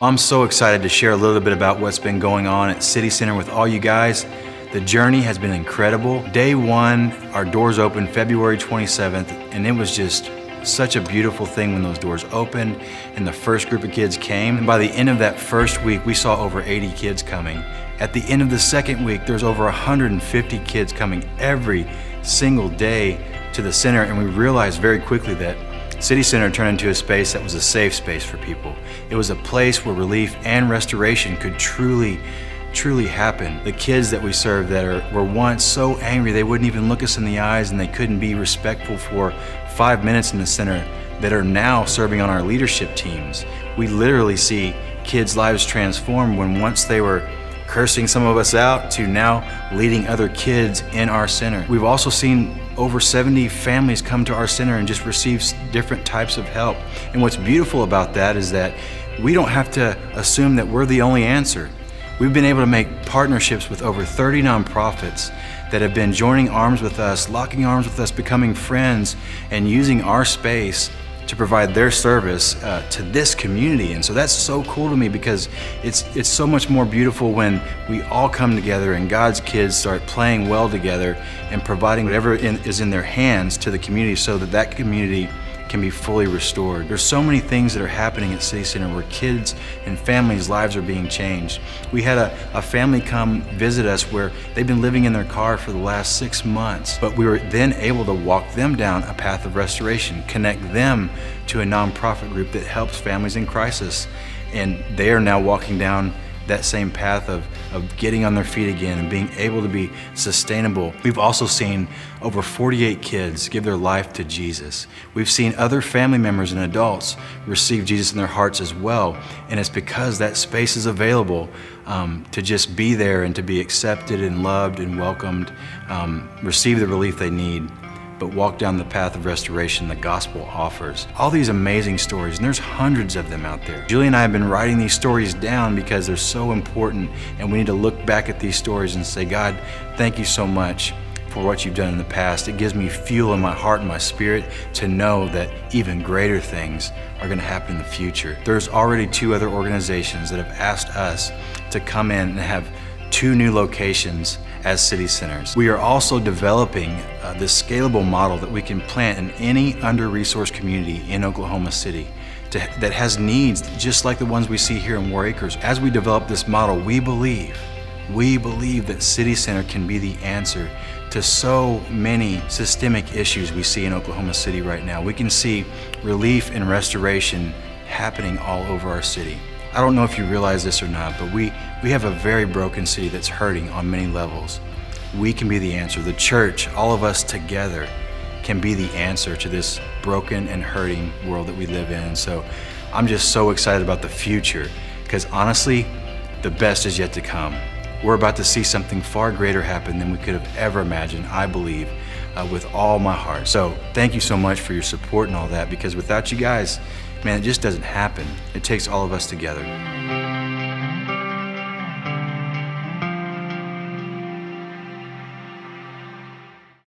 I'm so excited to share a little bit about what's been going on at City Center with all you guys. The journey has been incredible. Day one, our doors opened February 27th, and it was just such a beautiful thing when those doors opened and the first group of kids came. And by the end of that first week, we saw over 80 kids coming. At the end of the second week, there's over 150 kids coming every single day to the center, and we realized very quickly that City Center turned into a space that was a safe space for people. It was a place where relief and restoration could truly happen. The kids that we served that were once so angry they wouldn't even look us in the eyes and they couldn't be respectful for 5 minutes in the center, that are now serving on our leadership teams. We literally see kids' lives transform when once they were cursing some of us out to now leading other kids in our center. We've also seen over 70 families come to our center and just receive different types of help. And what's beautiful about that is that we don't have to assume that we're the only answer. We've been able to make partnerships with over 30 nonprofits that have been joining arms with us, locking arms with us, becoming friends, and using our space to provide their service to this community. And so that's so cool to me, because it's so much more beautiful when we all come together and God's kids start playing well together and providing whatever is in their hands to the community so that that community can be fully restored. There's so many things that are happening at City Center where kids and families' lives are being changed. We had a family come visit us where they've been living in their car for the last 6 months, but we were then able to walk them down a path of restoration, connect them to a nonprofit group that helps families in crisis. And they are now walking down that same path of getting on their feet again and being able to be sustainable. We've also seen over 48 kids give their life to Jesus. We've seen other family members and adults receive Jesus in their hearts as well. And it's because that space is available to just be there and to be accepted and loved and welcomed, receive the relief they need, but walk down the path of restoration the gospel offers. All these amazing stories, and there's hundreds of them out there. Julie and I have been writing these stories down because they're so important, and we need to look back at these stories and say, God, thank you so much for what you've done in the past. It gives me fuel in my heart and my spirit to know that even greater things are gonna happen in the future. There's already 2 other organizations that have asked us to come in and have 2 new locations as city centers. We are also developing this scalable model that we can plant in any under-resourced community in Oklahoma City that has needs just like the ones we see here in War Acres. As we develop this model, we believe that City Center can be the answer to so many systemic issues we see in Oklahoma City right now. We can see relief and restoration happening all over our city. I don't know if you realize this or not, but we have a very broken city that's hurting on many levels. We can be the answer. The church, all of us together, can be the answer to this broken and hurting world that we live in. So I'm just so excited about the future, because honestly, the best is yet to come. We're about to see something far greater happen than we could have ever imagined, I believe, with all my heart. So thank you so much for your support and all that, because without you guys, man, it just doesn't happen. It takes all of us together.